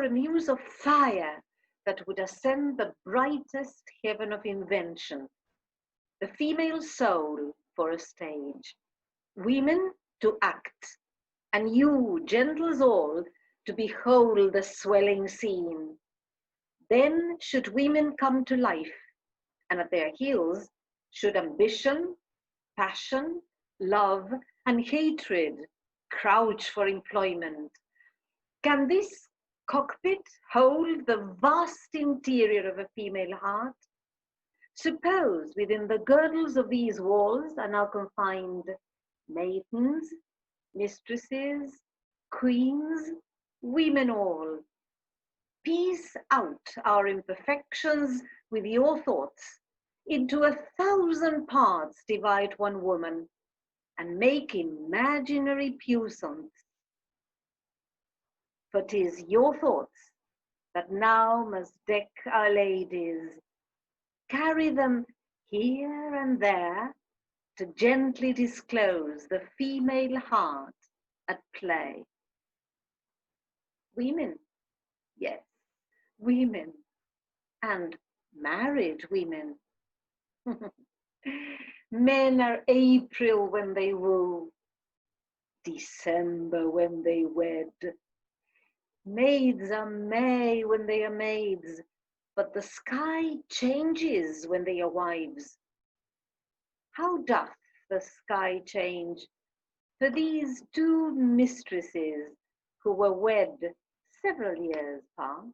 for a muse of fire that would ascend the brightest heaven of invention. The female soul for a stage. Women to act, and you, gentles all, to behold the swelling scene. Then should women come to life, and at their heels should ambition, passion, love, and hatred crouch for employment. Can this cockpit hold the vast interior of a female heart? Suppose within the girdles of these walls are now confined maidens, mistresses, queens, women all. Piece out our imperfections with your thoughts. Into 1,000 parts divide one woman, and make imaginary puissance. For 'tis your thoughts that now must deck our ladies. Carry them here and there to gently disclose the female heart at play. Women, yes, women, and married women. Men are April when they woo, December when they wed. Maids are May when they are maids, but the sky changes when they are wives. How doth the sky change for these two mistresses who were wed several years past?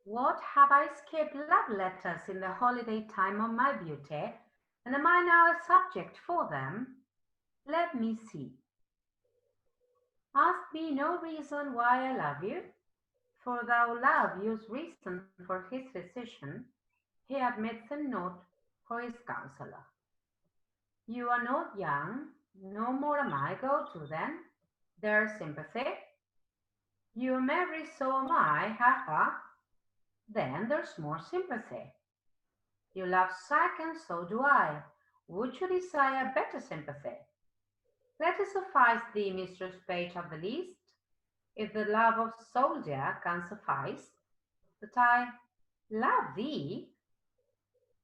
What, have I skipped love letters in the holiday time of my beauty, and am I now a subject for them? Let me see. Ask me no reason why I love you, for thou love use reason for his physician, he admits a note for his counselor. You are not young, no more am I, go to then, there's sympathy. You marry, so am I, ha ha. Then there's more sympathy. You love Sack, and so do I. Would you desire better sympathy? Let it suffice thee, Mistress Page, of the least, if the love of soldier can suffice, that I love thee.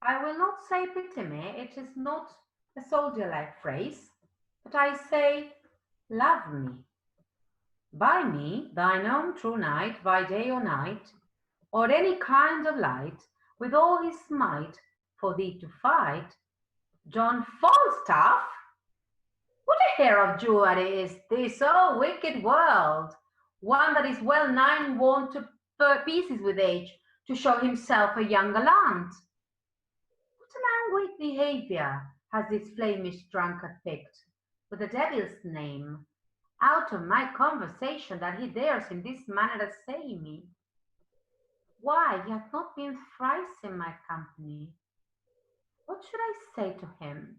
I will not say pity me, it is not a soldier-like phrase, but I say love me. By me, thine own true knight, by day or night, or any kind of light, with all his might, for thee to fight. John Falstaff? What a hair of jewelry is this, oh wicked world! One that is well nigh worn to pieces with age, to show himself a young gallant. What an unweighed behaviour has this flamish drunkard picked, with the devil's name, out of my conversation, that he dares in this manner assay me? Why, he hath not been thrice in my company. What should I say to him?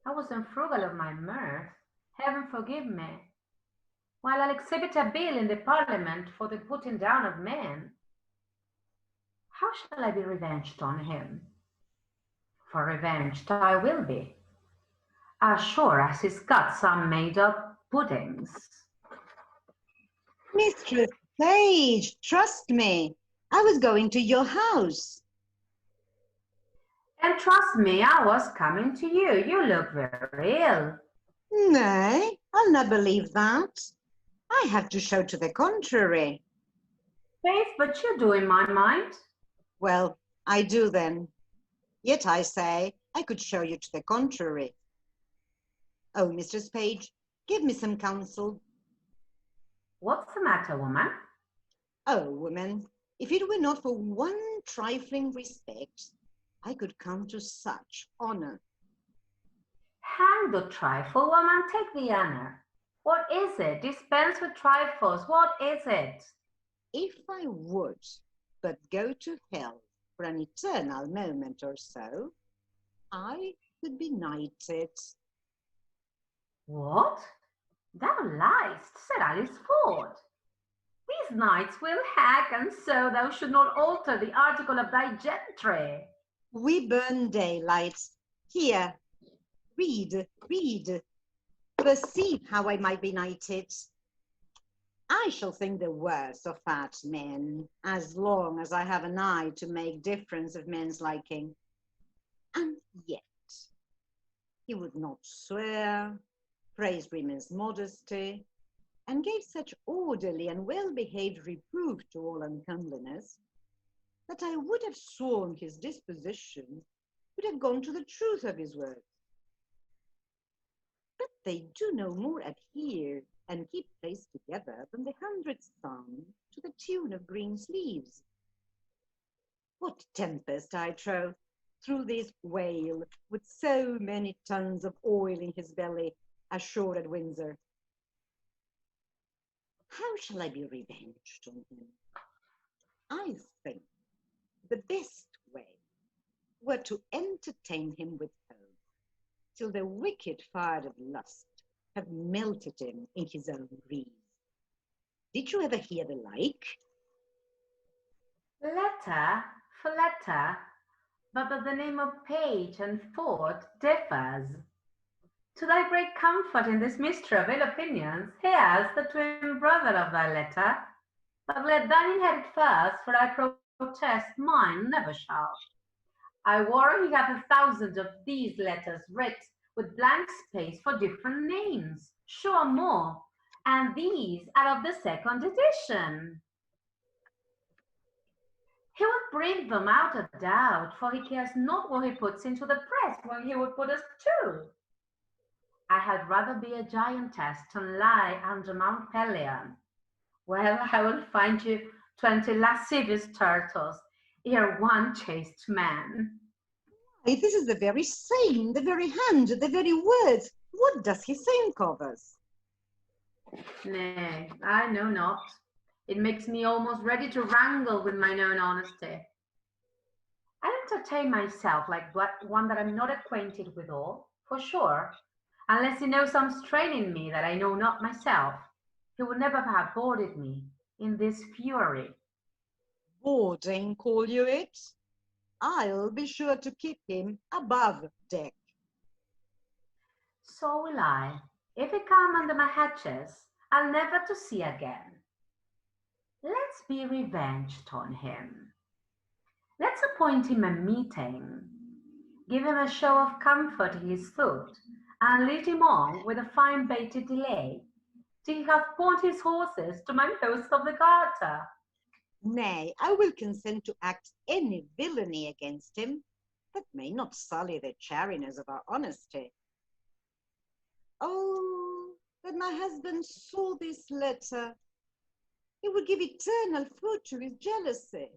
I was unfrugal of my mirth, heaven forgive me, while I'll exhibit a bill in the Parliament for the putting down of men. How shall I be revenged on him? For revenged I will be, as sure as his guts are made of puddings. Mistress Page, trust me, I was going to your house. And trust me, I was coming to you. You look very ill. Nay, I'll not believe that. I have to show to the contrary. Faith, but you do in my mind. Well, I do then. Yet I say I could show you to the contrary. Oh, Mistress Page, give me some counsel. What's the matter, woman? Oh, woman, if it were not for one trifling respect, I could come to such honour. Hang the trifle, woman, take the honour. What is it? Dispense with trifles. What is it? If I would but go to hell for an eternal moment or so, I could be knighted. What? Thou liest, said Alice Ford. These knights will hack, and so thou should not alter the article of thy gentry. We burn daylight. Here, read, read. Perceive how I might be knighted. I shall think the worse of fat men, as long as I have an eye to make difference of men's liking. And yet, he would not swear, praised women's modesty, and gave such orderly and well-behaved reproof to all uncomeliness, that I would have sworn his disposition would have gone to the truth of his words. But they do no more adhere and keep place together than the 100th Psalm to the tune of green sleeves. What tempest, I trow, through this whale with so many tons of oil in his belly, ashore at Windsor. How shall I be revenged on him? I think the best way were to entertain him with hope, till the wicked fire of lust have melted him in his own grease. Did you ever hear the like? Letter for letter, but the name of page and fort differs. To thy great comfort in this mystery of ill opinions, here's the twin brother of thy letter. But let thine inherit first, for I protest mine never shall. I warrant he hath 1,000 of these letters writ with blank space for different names, sure more, and these are of the 2nd edition. He would bring them out of doubt, for he cares not what he puts into the press when he would put us too. I had rather be a giantess than lie under Mount Pelion. Well, I will find you 20 lascivious turtles, ere one chaste man. Why, this is the very same, the very hand, the very words. What does he think of us? Nay, I know not. It makes me almost ready to wrangle with mine own honesty. I entertain myself like one that I'm not acquainted withal, for sure, unless he knows some strain in me that I know not myself. He would never have boarded me in this fury. Boarding, call you it? I'll be sure to keep him above deck. So will I. If he come under my hatches, I'll never to see again. Let's be revenged on him. Let's appoint him a meeting, give him a show of comfort in his foot, and lead him on with a fine baited delay, till he hath pawned his horses to mine host of the Garter. Nay, I will consent to act any villainy against him that may not sully the chariness of our honesty. Oh, that my husband saw this letter! He would give eternal food to his jealousy.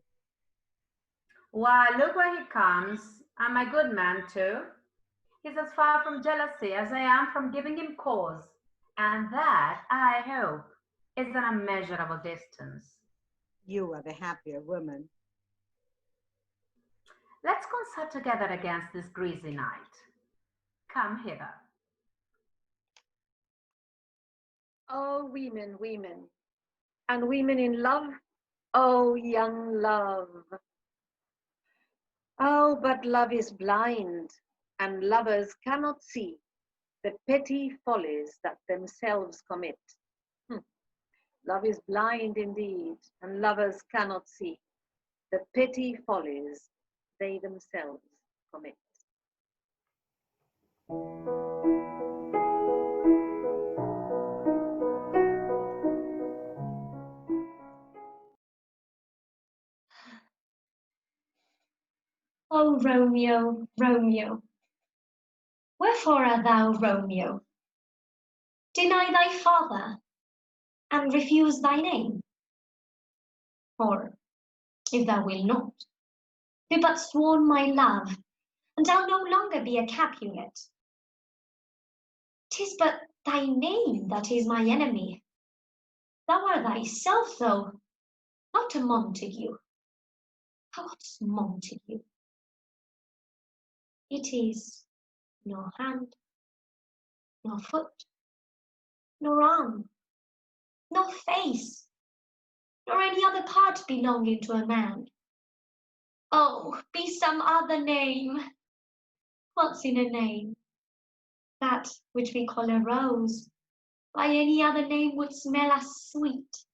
Why, look where he comes, and my good man too. He's as far from jealousy as I am from giving him cause, and that, I hope, is an immeasurable distance. You are the happier woman. Let's concert together against this greasy knight. Come hither. Oh, women, women, and women in love, oh, young love. Oh, but love is blind, and lovers cannot see the petty follies that themselves commit. Love is blind indeed, and lovers cannot see the petty follies they themselves commit. O Romeo, Romeo, wherefore art thou Romeo? Deny thy father, and refuse thy name? Or, if thou wilt not, be but sworn my love, and I'll no longer be a Capulet. 'Tis but thy name that is my enemy. Thou art thyself, though, not a Montague. What's Montague? It is nor hand, nor foot, nor arm, nor face, nor any other part belonging to a man. Oh, be some other name. What's in a name? That which we call a rose, by any other name would smell as sweet.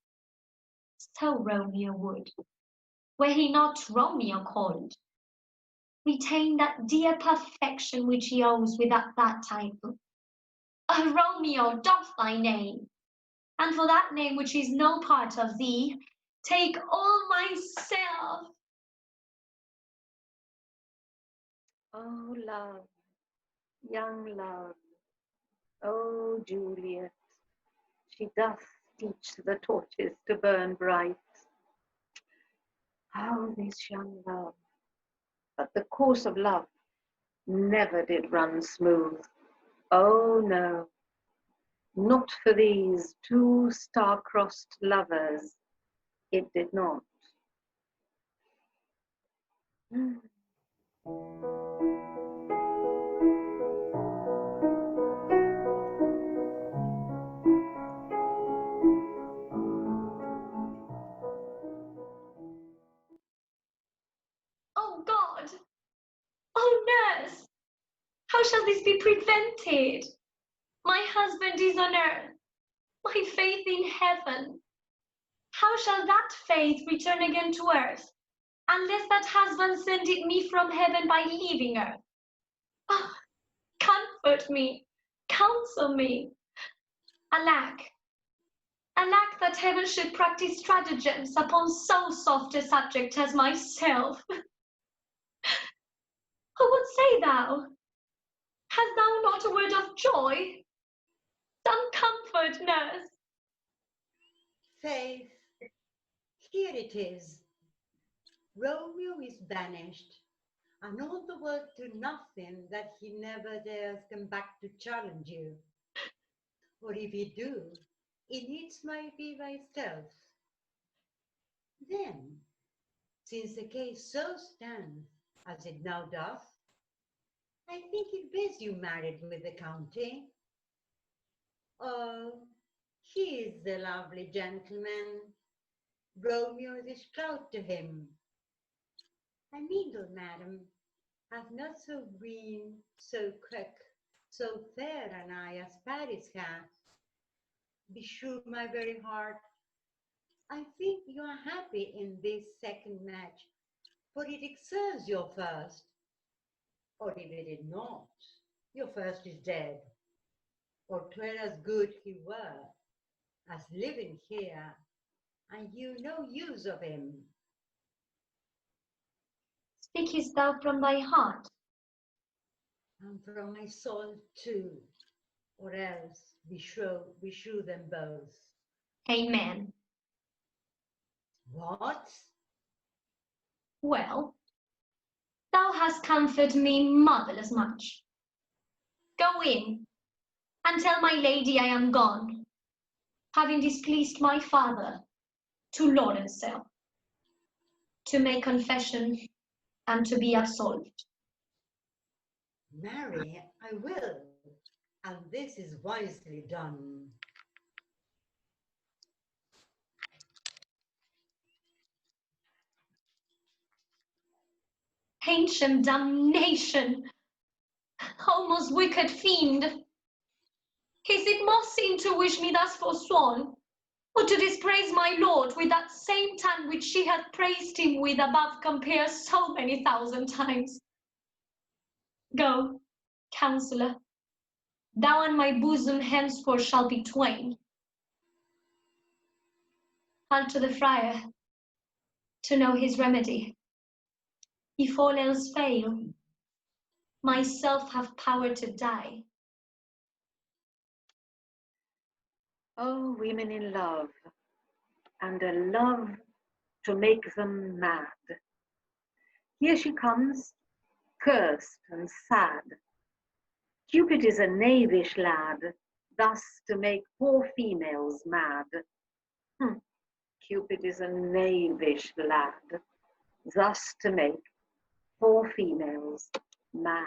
So Romeo would, were he not Romeo called, retain that dear perfection which he owes without that title. Romeo, doff thy name, and for that name which is no part of thee, take all myself. Oh, love, young love, oh, Juliet, she doth teach the torches to burn bright. Oh, this young love, but the course of love never did run smooth. Oh, no, not for these two star-crossed lovers, it did not. Oh God! Oh nurse! How shall this be prevented? My husband is on earth, my faith in heaven. How shall that faith return again to earth, unless that husband send it me from heaven by leaving earth? Oh, comfort me, counsel me. Alack, alack that heaven should practice stratagems upon so soft a subject as myself. Oh, what say thou? Hast thou not a word of joy? Some comfort, nurse. Faith, here it is. Romeo is banished, and all the world to nothing that he never dares come back to challenge you. Or if he do, it needs might be thyself. Then, since the case so stands as it now doth, I think it best you married with the county. Oh, he is the lovely gentleman. Romeo is stroud to him. I mean, madam, hath not so green, so quick, so fair an eye as Paris hath. Be sure, my very heart, I think you are happy in this second match, for it excels your first. Or if it did not, your first is dead. Or 'twere as good he were, as living here, and you no use of him. Speakest thou from thy heart? And from my soul too, or else we shew them both. Amen. What? Well, thou hast comforted me marvellous much. Go in, and tell my lady I am gone, having displeased my father, to Lawrencel, to make confession and to be absolved. Marry, I will, and this is wisely done. Ancient damnation! O most wicked fiend! Is it more sin to wish me thus forsworn, or to dispraise my lord with that same tongue which she hath praised him with above compare so many thousand times? Go, counsellor, thou and my bosom henceforth shall be twain. I'll to the friar, to know his remedy. If all else fail, myself have power to die. Oh, women in love, and a love to make them mad. Here she comes, cursed and sad. Cupid is a knavish lad, thus to make poor females mad. Cupid is a knavish lad, thus to make poor females mad.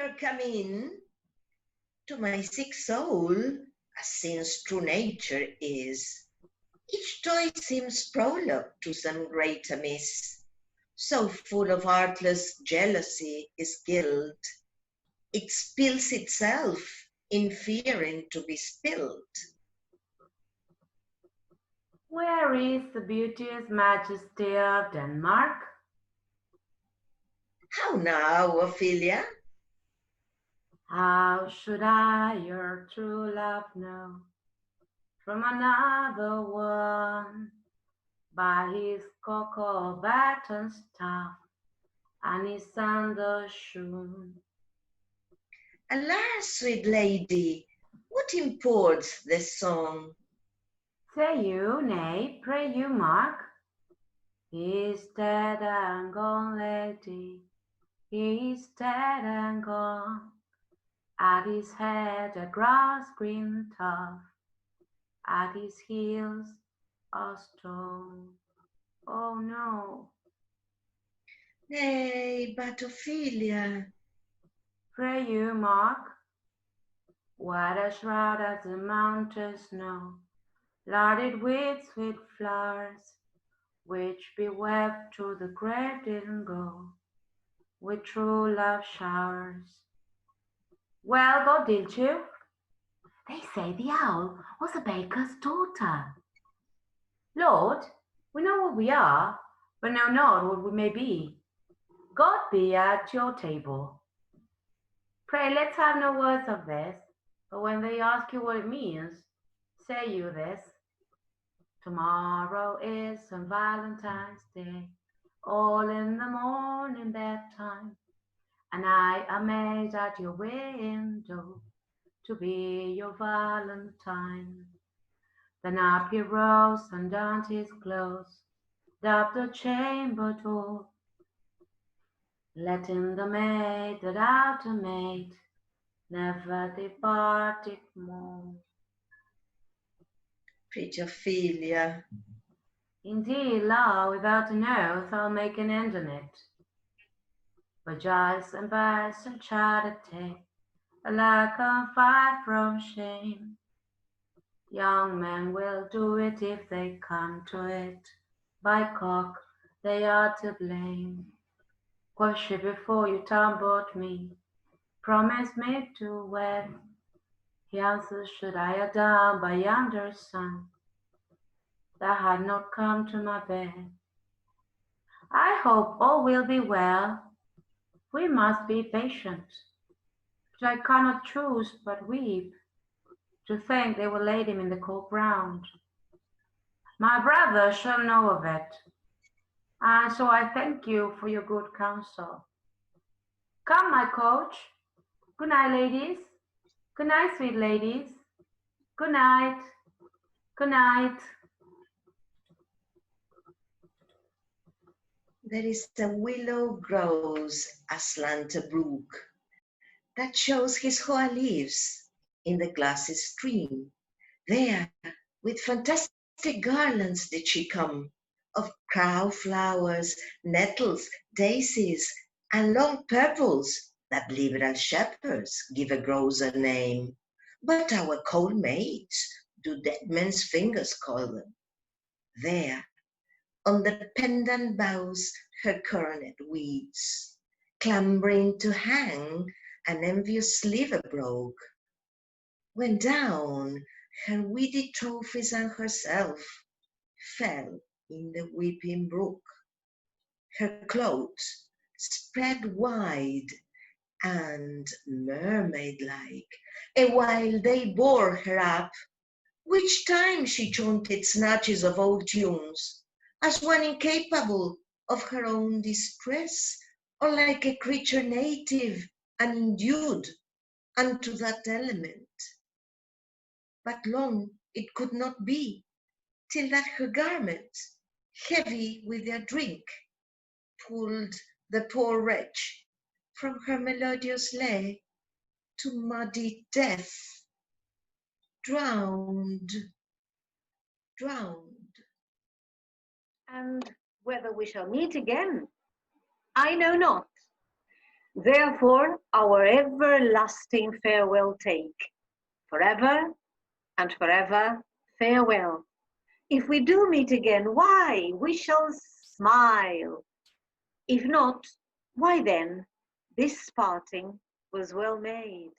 never come in to my sick soul, as sin's true nature is. Each toy seems prologue to some great amiss, so full of artless jealousy is guilt. It spills itself in fearing to be spilled. Where is the beauteous majesty of Denmark? How now, Ophelia? How should I your true love know from another one? By his cocoa baton staff and his sandal shoon. Alas, sweet lady, what imports this song? Say you, nay, pray you, Mark. He is dead and gone, lady. He is dead and gone. At his head a grass green tuft, at his heels a stone. Oh no. Nay, but Ophelia, Pray you, Mark. What a shroud as the mountain snow, larded with sweet flowers, which bewept to the grave didn't go, with true love showers. Well, go, did you? They say the owl was a baker's daughter. Lord, we know what we are, but know not what we may be. God be at your table. Pray, let's have no words of this, but when they ask you what it means, say you this. Tomorrow is St. Valentine's Day, all in the morning bedtime, and I am made at your window to be your Valentine. Then up he rose and donned his clothes, dabbed the chamber door, letting the maid that outer maid never departed more. pretty Ophelia, Indeed, law without an oath, I'll make an end on it. But Joyce and Vice and Charity alike are far from shame. Young men will do it if they come to it. By cock, they are to blame. Quoth she, before you tumbled me, promise me to wed. He answered, should I have done by yonder sun, thou had not come to my bed. I hope all will be well. We must be patient, but I cannot choose but weep to think they will lay him in the cold ground. My brother shall know of it, and so I thank you for your good counsel. Come, my coach. Good night, ladies. Good night, sweet ladies. Good night. Good night. there is a willow grows aslant a brook that shows his hoa leaves in the glassy stream. There, with fantastic garlands did she come, of crow flowers, nettles, daisies, and long purples that liberal shepherds give a grosser name. But our cold maids do dead men's fingers call them. There, on the pendant boughs her coronet weeds, clambering to hang an envious sliver broke, when down her weedy trophies and herself fell in the weeping brook. Her clothes spread wide and mermaid-like, and while they bore her up, which time she chaunted snatches of old tunes, as one incapable of her own distress, or like a creature native and endued unto that element. But long it could not be, till that her garments, heavy with their drink, pulled the poor wretch from her melodious lay to muddy death, drowned. And whether we shall meet again, I know not. Therefore, our everlasting farewell take. Forever and forever, farewell. If we do meet again, why, we shall smile. If not, why then, this parting was well made.